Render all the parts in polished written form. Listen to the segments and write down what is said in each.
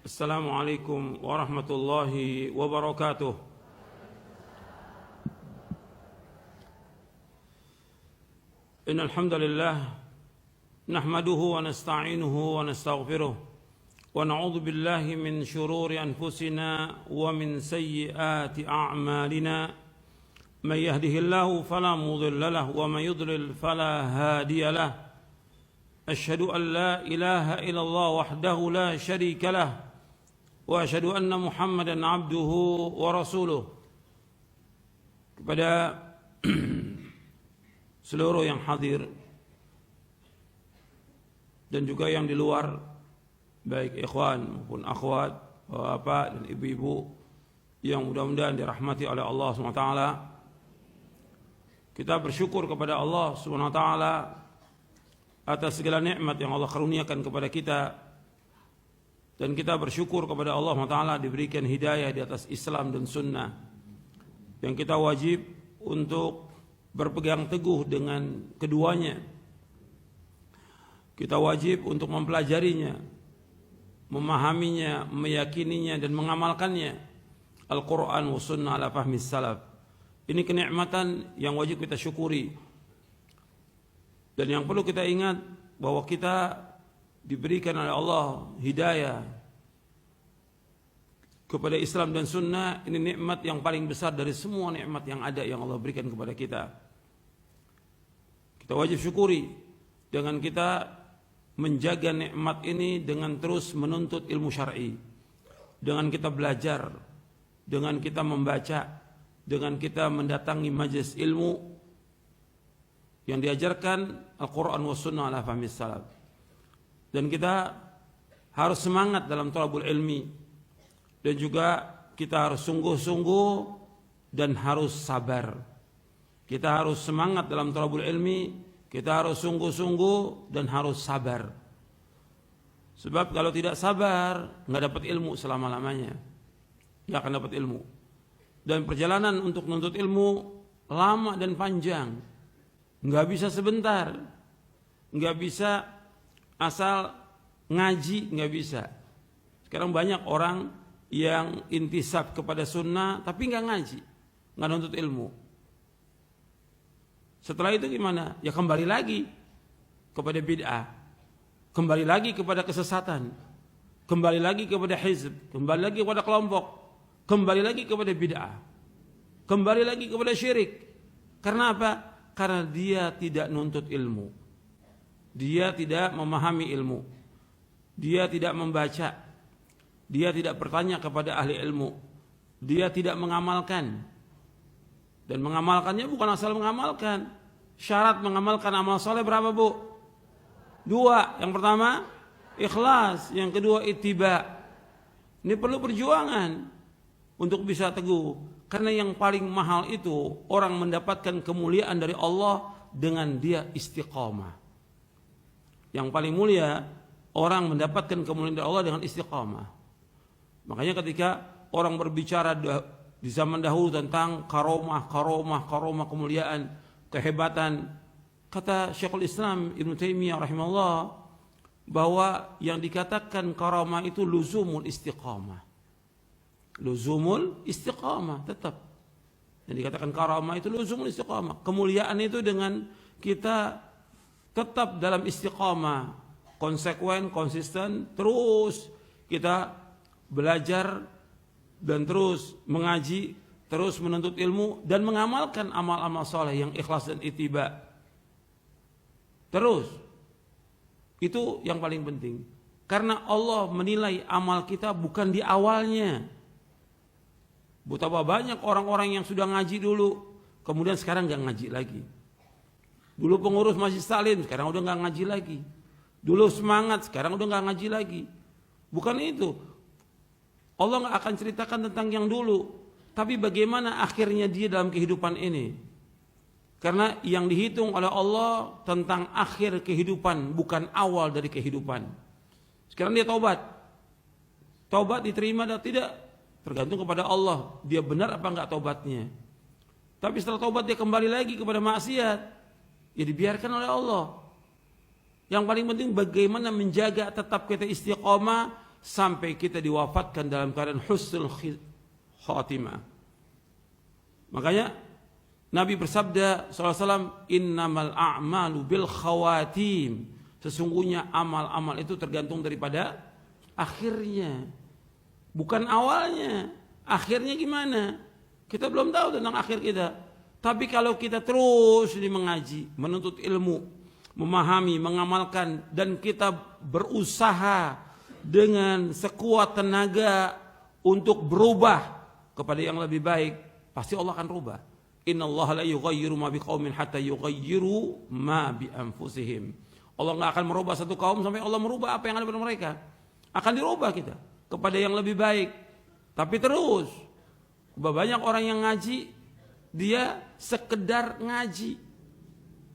Assalamualaikum warahmatullahi wabarakatuh. Innal hamdalillah nahmaduhu wa nasta'inuhu wa nastaghfiruh wa na'udzu billahi min shururi anfusina wa min sayyiati a'malina. Man yahdihillahu fala mudilla lahu wa man yudlil fala hadiya lahu. Asyhadu an la ilaha illallah wahdahu la syarika lahu wa asyhadu anna Muhammadan abduhu wa rasuluh. Kepada seluruh yang hadir dan juga yang di luar, baik ikhwan maupun akhwat, bapak dan ibu-ibu yang mudah-mudahan dirahmati oleh Allah SWT, kita bersyukur kepada Allah SWT atas segala nikmat yang Allah karuniakan kepada kita. Dan kita bersyukur kepada Allah SWT diberikan hidayah di atas Islam dan Sunnah, yang kita wajib untuk berpegang teguh dengan keduanya. Kita wajib untuk mempelajarinya, memahaminya, meyakininya dan mengamalkannya. Al-Quran wa Sunnah ala fahmi salaf. Ini kenikmatan yang wajib kita syukuri. Dan yang perlu kita ingat bahwa kita diberikan oleh Allah hidayah kepada Islam dan Sunnah. Ini nikmat yang paling besar dari semua nikmat yang ada yang Allah berikan kepada kita. Kita wajib syukuri dengan kita menjaga nikmat ini dengan terus menuntut ilmu syar'i, dengan kita belajar, dengan kita membaca, dengan kita mendatangi majelis ilmu yang diajarkan Al-Quran wa Sunnah ala fahmi salaf. Dan kita harus semangat dalam thalabul ilmi, dan juga kita harus sungguh-sungguh dan harus sabar. Kita harus semangat dalam thalabul ilmi, kita harus sungguh-sungguh dan harus sabar. Sebab kalau tidak sabar, nggak dapat ilmu selama-lamanya, nggak akan dapat ilmu. Dan perjalanan untuk menuntut ilmu lama dan panjang, nggak bisa sebentar, nggak bisa asal ngaji, nggak bisa. Sekarang banyak orang yang intisab kepada sunnah tapi nggak ngaji, nggak nuntut ilmu. Setelah itu gimana? Ya kembali lagi kepada bid'ah, kembali lagi kepada kesesatan, kembali lagi kepada hizb, kembali lagi kepada kelompok, kembali lagi kepada bid'ah, kembali lagi kepada syirik. Karena apa? Karena dia tidak nuntut ilmu, dia tidak memahami ilmu, dia tidak membaca, dia tidak bertanya kepada ahli ilmu, dia tidak mengamalkan. Dan mengamalkannya bukan asal mengamalkan. Syarat mengamalkan amal soleh berapa, Bu? 2. Yang pertama ikhlas, yang kedua ittiba. Ini perlu perjuangan untuk bisa teguh. Karena yang paling mahal itu orang mendapatkan kemuliaan dari Allah dengan dia istiqamah. Yang paling mulia orang mendapatkan kemuliaan dari Allah dengan istiqamah. Makanya ketika orang berbicara di zaman dahulu tentang karomah kemuliaan, kehebatan, kata Syekhul Islam Ibnu Taimiyah rahimahullah bahwa yang dikatakan karomah itu luzumul istiqamah. Luzumul istiqamah, tetap. Yang dikatakan karomah itu luzumul istiqamah. Kemuliaan itu dengan kita tetap dalam istiqamah, konsekuen, konsisten, terus kita belajar dan terus mengaji, terus menuntut ilmu dan mengamalkan amal-amal soleh yang ikhlas dan ittiba. Terus, itu yang paling penting. Karena Allah menilai amal kita bukan di awalnya. Betapa banyak orang-orang yang sudah ngaji dulu, kemudian sekarang gak ngaji lagi. Dulu pengurus Masjid Salim, sekarang udah gak ngaji lagi. Dulu semangat, sekarang udah gak ngaji lagi. Bukan itu. Allah gak akan ceritakan tentang yang dulu, tapi bagaimana akhirnya dia dalam kehidupan ini. Karena yang dihitung oleh Allah tentang akhir kehidupan, bukan awal dari kehidupan. Sekarang dia taubat. Taubat diterima atau tidak, tergantung kepada Allah. Dia benar apa enggak taubatnya. Tapi setelah taubat dia kembali lagi kepada maksiat, ya dibiarkan oleh Allah. Yang paling penting bagaimana menjaga tetap kita istiqomah sampai kita diwafatkan dalam keadaan husnul khatimah. Makanya Nabi bersabda SAW, innamal a'malu bil khawatim. Sesungguhnya amal-amal itu tergantung daripada akhirnya, bukan awalnya. Akhirnya gimana? Kita belum tahu tentang akhir kita. Tapi kalau kita terus mengaji, menuntut ilmu, memahami, mengamalkan, dan kita berusaha dengan sekuat tenaga untuk berubah kepada yang lebih baik, pasti Allah akan rubah. Innallaha la yughayyiru ma biqaumin hatta yughayyiru ma bi anfusihim. Allah enggak akan merubah satu kaum sampai Allah merubah apa yang ada pada mereka. Akan dirubah kita kepada yang lebih baik. Tapi terus banyak orang yang ngaji, dia sekedar ngaji,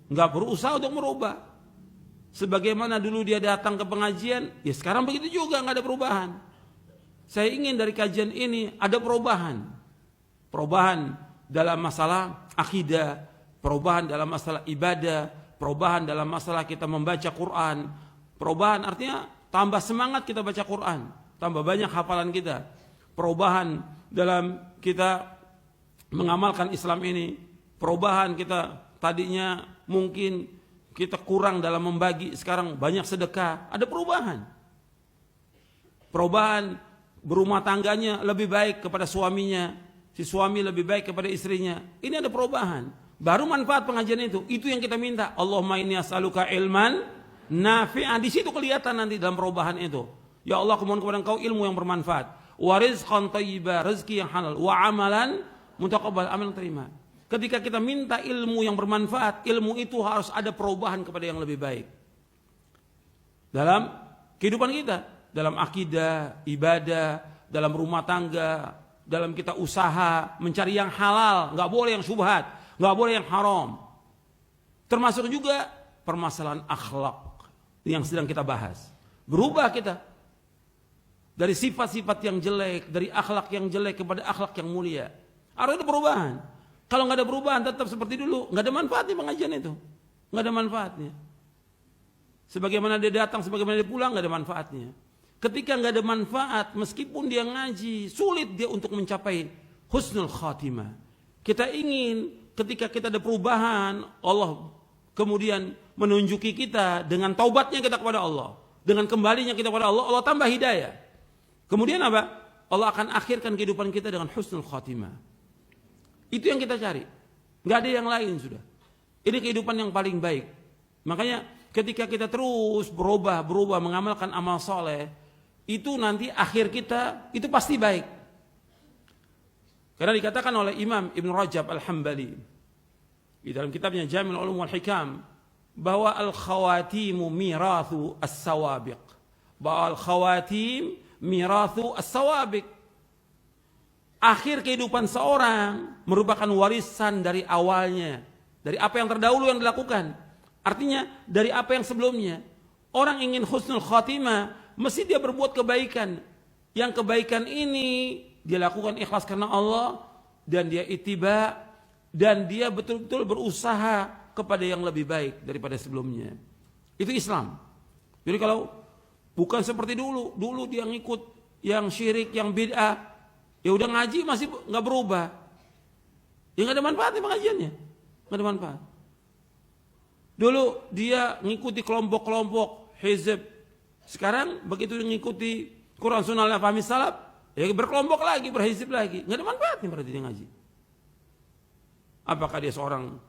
enggak berusaha untuk merubah. Sebagaimana dulu dia datang ke pengajian, ya sekarang begitu juga, enggak ada perubahan. Saya ingin dari kajian ini ada perubahan. Perubahan dalam masalah akidah, perubahan dalam masalah ibadah, perubahan dalam masalah kita membaca Quran. Perubahan artinya tambah semangat kita baca Quran, tambah banyak hafalan kita. Perubahan dalam kita mengamalkan Islam ini. Perubahan kita tadinya mungkin kita kurang dalam membagi, sekarang banyak sedekah. Ada perubahan. Perubahan berumah tangganya lebih baik kepada suaminya. Si suami lebih baik kepada istrinya. Ini ada perubahan. Baru manfaat pengajian itu. Itu yang kita minta. Allahumma inni as'aluka ilman nafi'an. Di situ kelihatan nanti dalam perubahan itu. Ya Allah, kumohon kepada Engkau ilmu yang bermanfaat. Wa rizqan thayyibah, rezeki yang halal. Wa amalan mutaqabbal, amal yang terima. Ketika kita minta ilmu yang bermanfaat, ilmu itu harus ada perubahan kepada yang lebih baik. Dalam kehidupan kita. Dalam akidah, ibadah, dalam rumah tangga, dalam kita usaha mencari yang halal, nggak boleh yang syubhat, nggak boleh yang haram. Termasuk juga permasalahan akhlak yang sedang kita bahas. Berubah kita dari sifat-sifat yang jelek, dari akhlak yang jelek kepada akhlak yang mulia. Harus ada perubahan. Kalau nggak ada perubahan tetap seperti dulu, nggak ada manfaatnya pengajian itu, nggak ada manfaatnya. Sebagaimana dia datang, sebagaimana dia pulang, nggak ada manfaatnya. Ketika nggak ada manfaat, meskipun dia ngaji, sulit dia untuk mencapai husnul khatimah. Kita ingin ketika kita ada perubahan, Allah kemudian menunjuki kita dengan taubatnya kita kepada Allah, dengan kembalinya kita kepada Allah, Allah tambah hidayah. Kemudian apa? Allah akan akhirkan kehidupan kita dengan husnul khatimah. Itu yang kita cari. Nggak ada yang lain sudah. Ini kehidupan yang paling baik. Makanya ketika kita terus berubah mengamalkan amal soleh, itu nanti akhir kita itu pasti baik. Karena dikatakan oleh Imam Ibn Rajab Al-Hambali di dalam kitabnya Jami'ul Ulum wal Hikam bahwa al-khawatimu mirathu as-sawabiq. Bahwa al-khawatim mirathu as-sawabiq. Akhir kehidupan seorang merupakan warisan dari awalnya, dari apa yang terdahulu yang dilakukan. Artinya dari apa yang sebelumnya. Orang ingin husnul khatimah, mesti dia berbuat kebaikan. Yang kebaikan ini dia lakukan ikhlas karena Allah, dan dia ittiba, dan dia betul-betul berusaha kepada yang lebih baik daripada sebelumnya. Itu Islam. Jadi kalau bukan seperti dulu dia ngikut yang syirik, yang bid'ah, ya udah ngaji masih nggak berubah, ya nggak ada manfaatnya pengajiannya, nggak ada manfaat. Dulu dia ngikuti kelompok-kelompok hizb, sekarang begitu ngikuti Quran Sunnah Al-Fahmi Salaf, ya berkelompok lagi, berhizb lagi, nggak ada manfaatnya berarti dia ngaji. Apakah dia seorang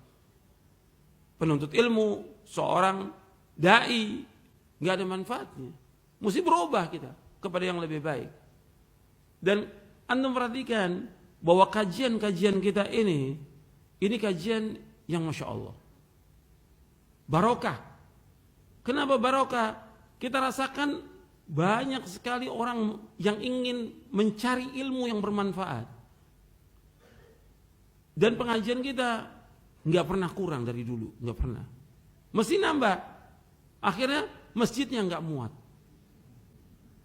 penuntut ilmu, seorang dai, nggak ada manfaatnya. Mesti berubah kita kepada yang lebih baik. Dan Anda perhatikan bahwa kajian-kajian kita ini kajian yang Masya Allah. Barokah. Kenapa barokah? Kita rasakan banyak sekali orang yang ingin mencari ilmu yang bermanfaat. Dan pengajian kita nggak pernah kurang dari dulu, nggak pernah. Mesti nambah. Akhirnya masjidnya nggak muat.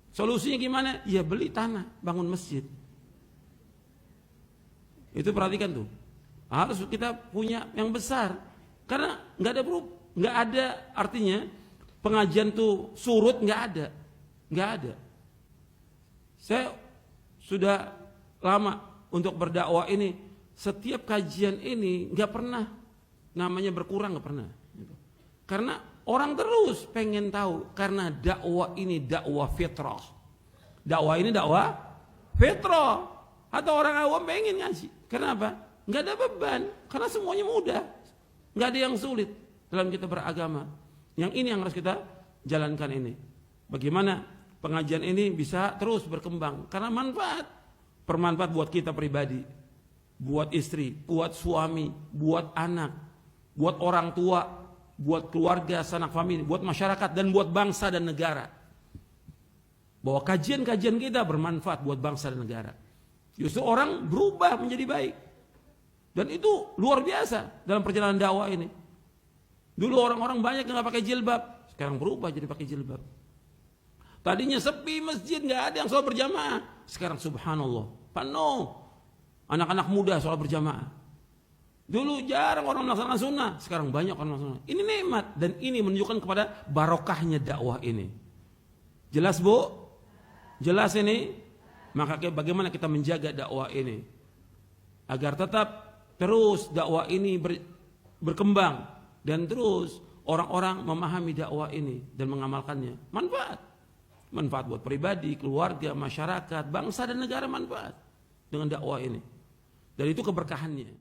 Solusinya gimana? Ya beli tanah, bangun masjid. Itu perhatikan tuh. Harus kita punya yang besar. Karena nggak ada artinya pengajian tuh surut, nggak ada. Saya sudah lama untuk berdakwah ini, setiap kajian ini nggak pernah namanya berkurang, nggak pernah. Karena orang terus pengen tahu, karena dakwah ini dakwah fitrah. Dakwah ini dakwah fitrah. Atau orang awam pengen ngaji. Kenapa? Nggak ada beban, karena semuanya mudah. Nggak ada yang sulit dalam kita beragama. Yang ini yang harus kita jalankan ini. Bagaimana pengajian ini bisa terus berkembang, karena bermanfaat buat kita pribadi, buat istri, buat suami, buat anak, buat orang tua, buat keluarga, sanak famili, buat masyarakat, dan buat bangsa dan negara. Bahwa kajian-kajian kita bermanfaat buat bangsa dan negara. Justru orang berubah menjadi baik. Dan itu luar biasa dalam perjalanan dakwah ini. Dulu orang-orang banyak yang nggak pakai jilbab, sekarang berubah jadi pakai jilbab. Tadinya sepi masjid, nggak ada yang sholat berjamaah. Sekarang subhanallah, penuh anak-anak muda sholat berjamaah. Dulu jarang orang melaksanakan sunnah, sekarang banyak orang melaksanakan. Ini nikmat, dan ini menunjukkan kepada barokahnya dakwah ini. Jelas Bu? Jelas ini? Maka bagaimana kita menjaga dakwah ini agar tetap terus dakwah ini berkembang, dan terus orang-orang memahami dakwah ini dan mengamalkannya. Manfaat buat pribadi, keluarga, masyarakat, bangsa dan negara, manfaat dengan dakwah ini. Dan itu keberkahannya.